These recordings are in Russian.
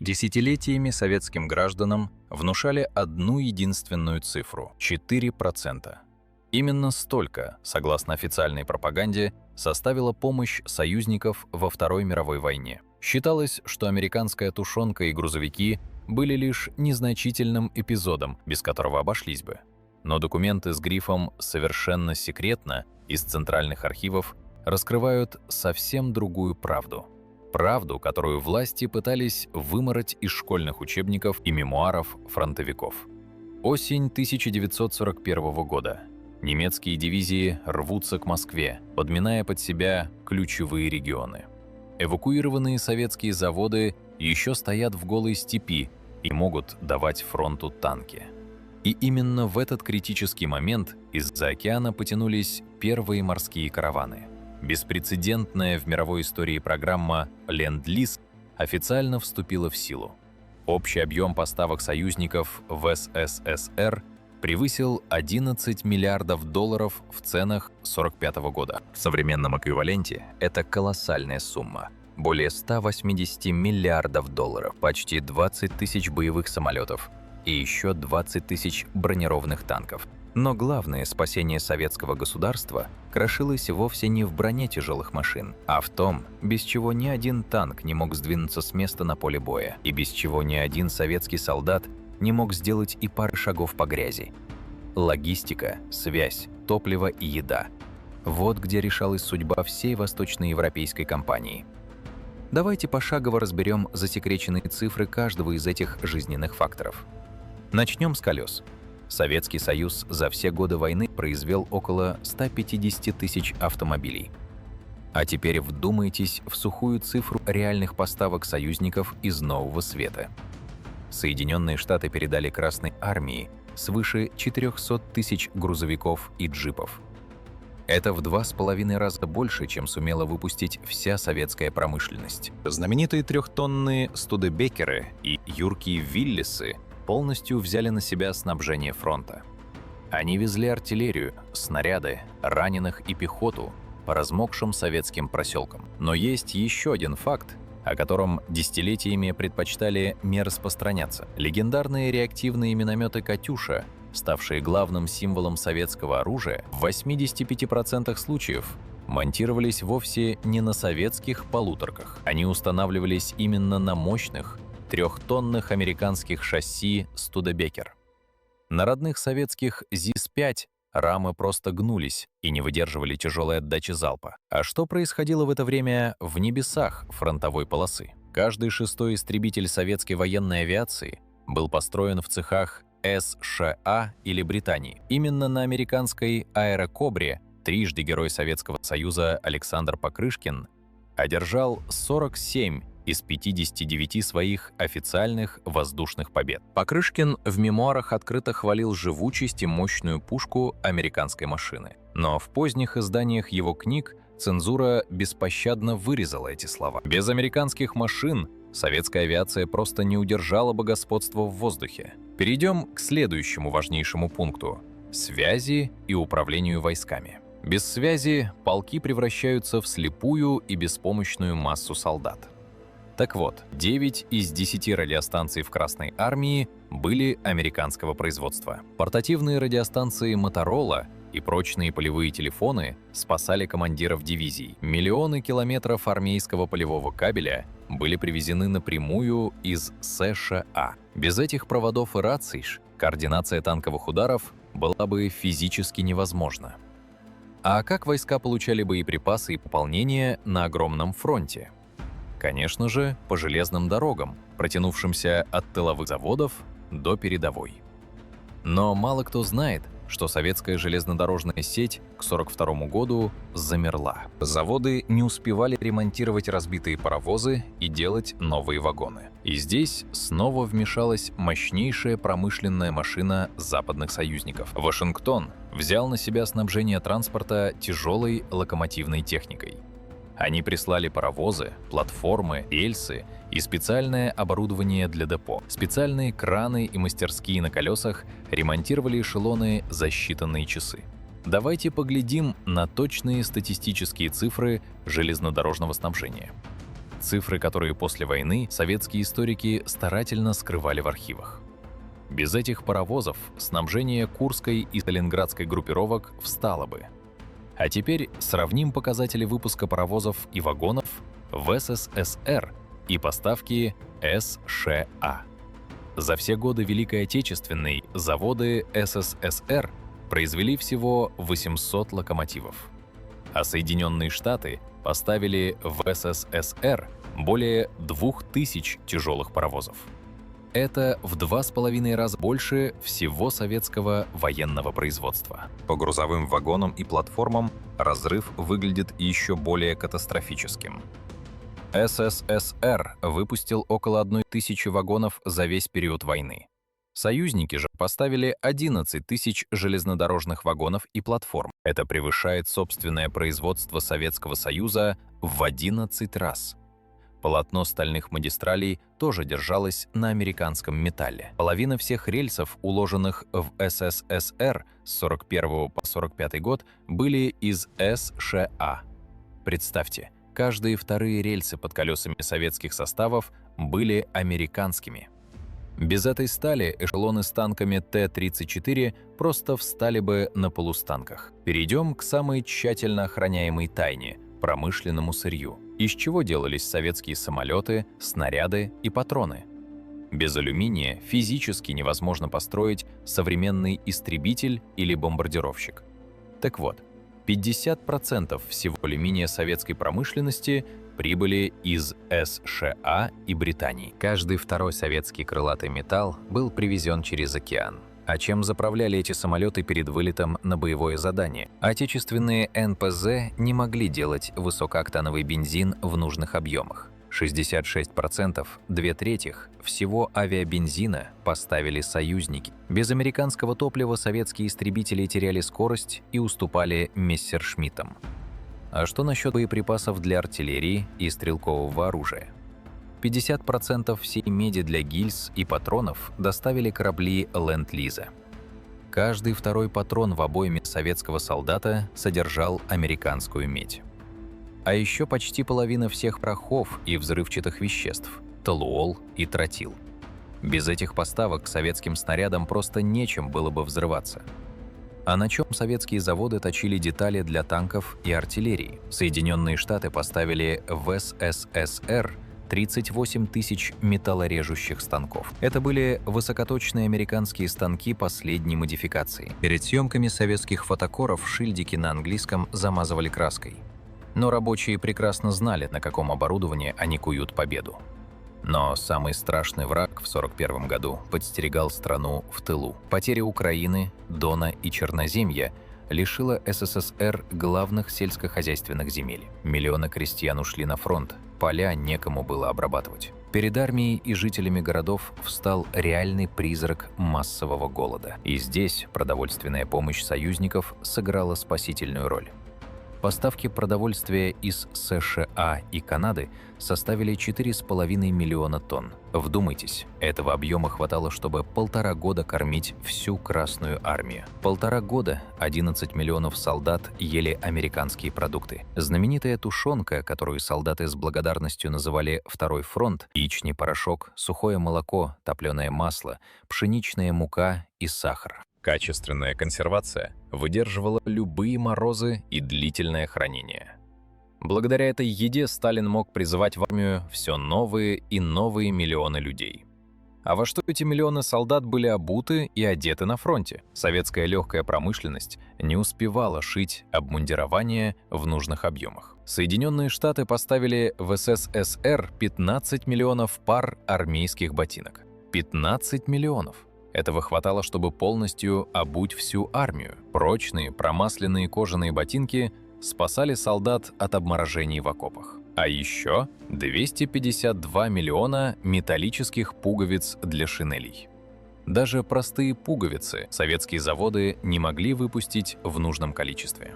Десятилетиями советским гражданам внушали одну единственную цифру – 4%. Именно столько, согласно официальной пропаганде, составила помощь союзников во Второй мировой войне. Считалось, что американская тушенка и грузовики были лишь незначительным эпизодом, без которого обошлись бы. Но документы с грифом «совершенно секретно» из центральных архивов раскрывают совсем другую правду. Правду, которую власти пытались вымороть из школьных учебников и мемуаров фронтовиков. Осень 1941 года. Немецкие дивизии рвутся к Москве, подминая под себя ключевые регионы. Эвакуированные советские заводы еще стоят в голой степи и могут давать фронту танки. И именно в этот критический момент из-за океана потянулись первые морские караваны. Беспрецедентная в мировой истории программа «Ленд-лиз» официально вступила в силу. Общий объем поставок союзников в СССР превысил 11 миллиардов долларов в ценах 1945 года. В современном эквиваленте это колоссальная сумма. Более 180 миллиардов долларов, почти 20 тысяч боевых самолетов и еще 20 тысяч бронированных танков. Но главное спасение советского государства крошилось вовсе не в броне тяжелых машин, а в том, без чего ни один танк не мог сдвинуться с места на поле боя, и без чего ни один советский солдат не мог сделать и пары шагов по грязи. Логистика, связь, топливо и еда. Вот где решалась судьба всей восточноевропейской компании. Давайте пошагово разберем засекреченные цифры каждого из этих жизненных факторов. Начнем с колес. Советский Союз за все годы войны произвел около 150 тысяч автомобилей. А теперь вдумайтесь в сухую цифру реальных поставок союзников из Нового Света. Соединенные Штаты передали Красной Армии свыше 400 тысяч грузовиков и джипов. Это в 2,5 раза больше, чем сумела выпустить вся советская промышленность. Знаменитые трехтонные Студебекеры и юркие Виллисы полностью взяли на себя снабжение фронта. Они везли артиллерию, снаряды, раненых и пехоту по размокшим советским проселкам. Но есть еще один факт, о котором десятилетиями предпочитали не распространяться. Легендарные реактивные минометы «Катюша», ставшие главным символом советского оружия, в 85% случаев монтировались вовсе не на советских полуторках. Они устанавливались именно на мощных, трехтонных американских шасси «Студебекер». На родных советских ЗИС-5 рамы просто гнулись и не выдерживали тяжелой отдачи залпа. А что происходило в это время в небесах фронтовой полосы? Каждый шестой истребитель советской военной авиации был построен в цехах США или Британии. Именно на американской «Аэрокобре» трижды Герой Советского Союза Александр Покрышкин одержал 47 из 59 своих официальных воздушных побед. Покрышкин в мемуарах открыто хвалил живучесть и мощную пушку американской машины. Но в поздних изданиях его книг цензура беспощадно вырезала эти слова. Без американских машин советская авиация просто не удержала бы господства в воздухе. Перейдем к следующему важнейшему пункту – связи и управлению войсками. Без связи полки превращаются в слепую и беспомощную массу солдат. Так вот, 9 из 10 радиостанций в Красной Армии были американского производства. Портативные радиостанции Motorola и прочные полевые телефоны спасали командиров дивизий. Миллионы километров армейского полевого кабеля были привезены напрямую из США. Без этих проводов и раций координация танковых ударов была бы физически невозможна. А как войска получали боеприпасы и пополнение на огромном фронте? Конечно же, по железным дорогам, протянувшимся от тыловых заводов до передовой. Но мало кто знает, что советская железнодорожная сеть к 1942 году замерла. Заводы не успевали ремонтировать разбитые паровозы и делать новые вагоны. И здесь снова вмешалась мощнейшая промышленная машина западных союзников. Вашингтон взял на себя снабжение транспорта тяжелой локомотивной техникой. Они прислали паровозы, платформы, рельсы и специальное оборудование для депо. Специальные краны и мастерские на колесах ремонтировали эшелоны за считанные часы. Давайте поглядим на точные статистические цифры железнодорожного снабжения. Цифры, которые после войны советские историки старательно скрывали в архивах. Без этих паровозов снабжение Курской и Сталинградской группировок встало бы. А теперь сравним показатели выпуска паровозов и вагонов в СССР и поставки США. За все годы Великой Отечественной заводы СССР произвели всего 800 локомотивов, а Соединенные Штаты поставили в СССР более 2000 тяжелых паровозов. Это в 2,5 раза больше всего советского военного производства. По грузовым вагонам и платформам разрыв выглядит еще более катастрофическим. СССР выпустил около 1000 вагонов за весь период войны. Союзники же поставили 11 тысяч железнодорожных вагонов и платформ. Это превышает собственное производство Советского Союза в 11 раз. Полотно стальных магистралей тоже держалось на американском металле. Половина всех рельсов, уложенных в СССР с 41 по 45 год, были из США. Представьте, каждые вторые рельсы под колесами советских составов были американскими. Без этой стали эшелоны с танками Т-34 просто встали бы на полустанках. Перейдем к самой тщательно охраняемой тайне – промышленному сырью. Из чего делались советские самолеты, снаряды и патроны? Без алюминия физически невозможно построить современный истребитель или бомбардировщик. Так вот, 50% всего алюминия советской промышленности прибыли из США и Британии. Каждый второй советский крылатый металл был привезен через океан. А чем заправляли эти самолеты перед вылетом на боевое задание? Отечественные НПЗ не могли делать высокооктановый бензин в нужных объемах. 66%, 2/3 всего авиабензина поставили союзники. Без американского топлива советские истребители теряли скорость и уступали мессершмиттам. А что насчет боеприпасов для артиллерии и стрелкового оружия? 50% всей меди для гильз и патронов доставили корабли Ленд-Лиза. Каждый второй патрон в обойме советского солдата содержал американскую медь. А еще почти половина всех порохов и взрывчатых веществ – толуол и тротил. Без этих поставок советским снарядам просто нечем было бы взрываться. А на чем советские заводы точили детали для танков и артиллерии? Соединенные Штаты поставили в СССР 38 тысяч металлорежущих станков. Это были высокоточные американские станки последней модификации. Перед съемками советских фотокоров шильдики на английском замазывали краской. Но рабочие прекрасно знали, на каком оборудовании они куют победу. Но самый страшный враг в 1941 году подстерегал страну в тылу. Потеря Украины, Дона и Черноземья лишила СССР главных сельскохозяйственных земель. Миллионы крестьян ушли на фронт, поля некому было обрабатывать. Перед армией и жителями городов встал реальный призрак массового голода. И здесь продовольственная помощь союзников сыграла спасительную роль. Поставки продовольствия из США и Канады составили 4,5 миллиона тонн. Вдумайтесь, этого объема хватало, чтобы 1,5 года кормить всю Красную армию. 1,5 года 11 миллионов солдат ели американские продукты. Знаменитая тушенка, которую солдаты с благодарностью называли «Второй фронт», яичный порошок, сухое молоко, топленое масло, пшеничная мука и сахар. Качественная консервация выдерживала любые морозы и длительное хранение. Благодаря этой еде Сталин мог призывать в армию все новые и новые миллионы людей. А во что эти миллионы солдат были обуты и одеты на фронте? Советская легкая промышленность не успевала шить обмундирование в нужных объемах. Соединенные Штаты поставили в СССР 15 миллионов пар армейских ботинок. 15 миллионов! Этого хватало, чтобы полностью обуть всю армию. Прочные, промасленные кожаные ботинки спасали солдат от обморожений в окопах. А еще 252 миллиона металлических пуговиц для шинелей. Даже простые пуговицы советские заводы не могли выпустить в нужном количестве.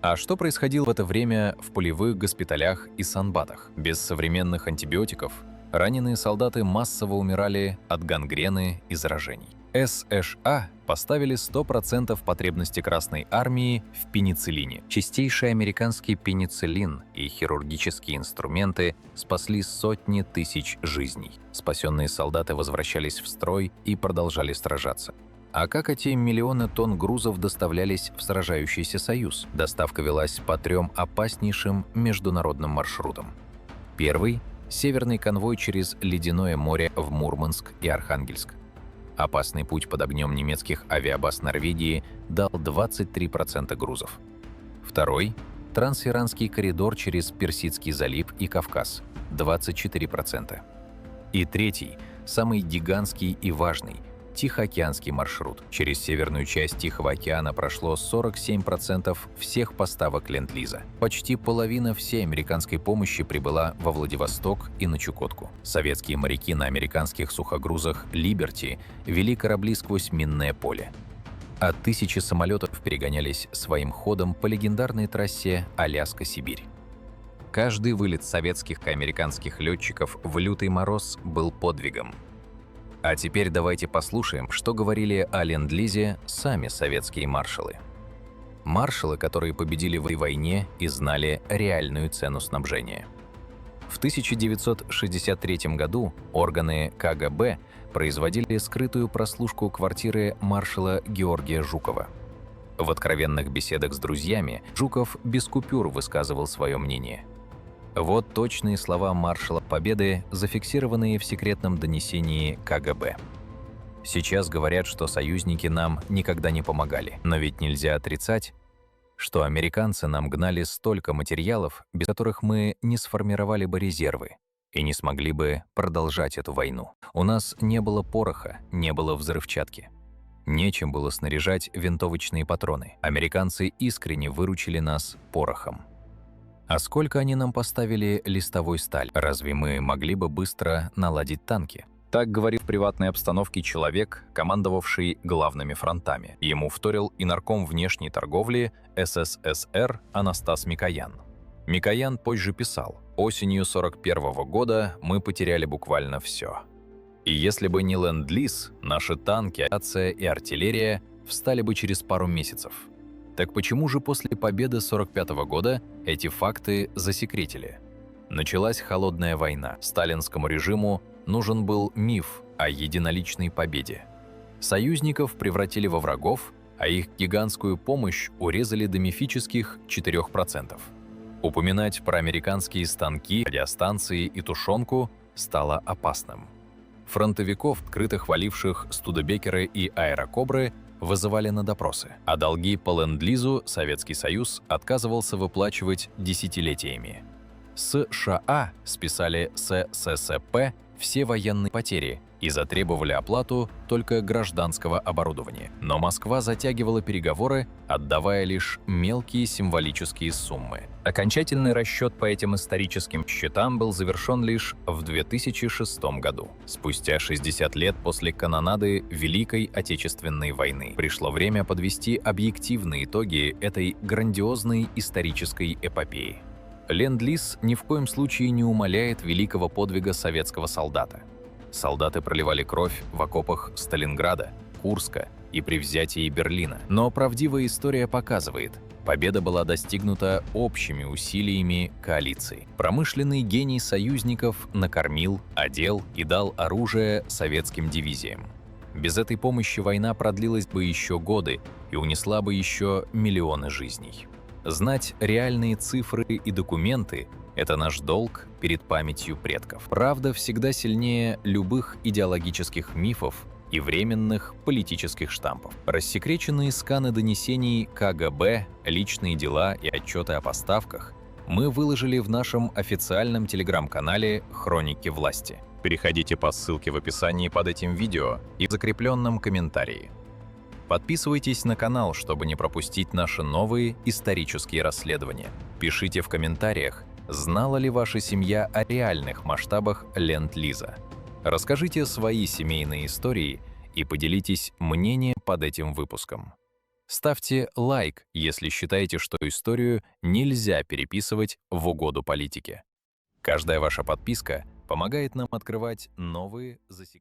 А что происходило в это время в полевых госпиталях и санбатах? Без современных антибиотиков раненые солдаты массово умирали от гангрены и заражений. США поставили 100% потребности Красной Армии в пенициллине. Чистейший американский пенициллин и хирургические инструменты спасли сотни тысяч жизней. Спасенные солдаты возвращались в строй и продолжали сражаться. А как эти миллионы тонн грузов доставлялись в сражающийся союз? Доставка велась по 3 опаснейшим международным маршрутам. Первый – северный конвой через Ледяное море в Мурманск и Архангельск. Опасный путь под огнем немецких авиабаз Норвегии дал 23% грузов. Второй – трансиранский коридор через Персидский залив и Кавказ – 24%. И третий, самый гигантский и важный – Тихоокеанский маршрут. Через северную часть Тихого океана прошло 47% всех поставок Ленд-Лиза. Почти половина всей американской помощи прибыла во Владивосток и на Чукотку. Советские моряки на американских сухогрузах «Либерти» вели корабли сквозь минное поле. А тысячи самолетов перегонялись своим ходом по легендарной трассе Аляска-Сибирь. Каждый вылет советских и американских летчиков в лютый мороз был подвигом. А теперь давайте послушаем, что говорили о Ленд-Лизе сами советские маршалы. Маршалы, которые победили в войне и знали реальную цену снабжения. В 1963 году органы КГБ производили скрытую прослушку квартиры маршала Георгия Жукова. В откровенных беседах с друзьями Жуков без купюр высказывал свое мнение. Вот точные слова маршала Победы, зафиксированные в секретном донесении КГБ. Сейчас говорят, что союзники нам никогда не помогали, но ведь нельзя отрицать, что американцы нам гнали столько материалов, без которых мы не сформировали бы резервы и не смогли бы продолжать эту войну. У нас не было пороха, не было взрывчатки. Нечем было снаряжать винтовочные патроны. Американцы искренне выручили нас порохом. А сколько они нам поставили листовой сталь? Разве мы могли бы быстро наладить танки? Так говорит в приватной обстановке человек, командовавший главными фронтами. Ему вторил и нарком внешней торговли СССР Анастас Микоян. Микоян позже писал: «Осенью 1941 года мы потеряли буквально все. И если бы не Ленд-Лиз, наши танки, авиация и артиллерия встали бы через пару месяцев». Так почему же после победы 1945 года эти факты засекретили? Началась холодная война. Сталинскому режиму нужен был миф о единоличной победе. Союзников превратили во врагов, а их гигантскую помощь урезали до мифических 4%. Упоминать про американские станки, радиостанции и тушенку стало опасным. Фронтовиков, открыто хваливших Студебекеры и Аэрокобры, вызывали на допросы, а долги по Ленд-Лизу Советский Союз отказывался выплачивать десятилетиями. США списали с СССП все военные потери и затребовали оплату только гражданского оборудования. Но Москва затягивала переговоры, отдавая лишь мелкие символические суммы. Окончательный расчет по этим историческим счетам был завершен лишь в 2006 году. Спустя 60 лет после канонады Великой Отечественной войны пришло время подвести объективные итоги этой грандиозной исторической эпопеи. Ленд-Лиз ни в коем случае не умаляет великого подвига советского солдата. Солдаты проливали кровь в окопах Сталинграда, Курска и при взятии Берлина. Но правдивая история показывает, победа была достигнута общими усилиями коалиции. Промышленный гений союзников накормил, одел и дал оружие советским дивизиям. Без этой помощи война продлилась бы еще годы и унесла бы еще миллионы жизней. Знать реальные цифры и документы – это наш долг перед памятью предков. Правда всегда сильнее любых идеологических мифов и временных политических штампов. Рассекреченные сканы донесений КГБ, личные дела и отчеты о поставках мы выложили в нашем официальном телеграм-канале «Хроники власти». Переходите по ссылке в описании под этим видео и в закрепленном комментарии. Подписывайтесь на канал, чтобы не пропустить наши новые исторические расследования. Пишите в комментариях, знала ли ваша семья о реальных масштабах Ленд-Лиза. Расскажите свои семейные истории и поделитесь мнением под этим выпуском. Ставьте лайк, если считаете, что историю нельзя переписывать в угоду политике. Каждая ваша подписка помогает нам открывать новые засекреченные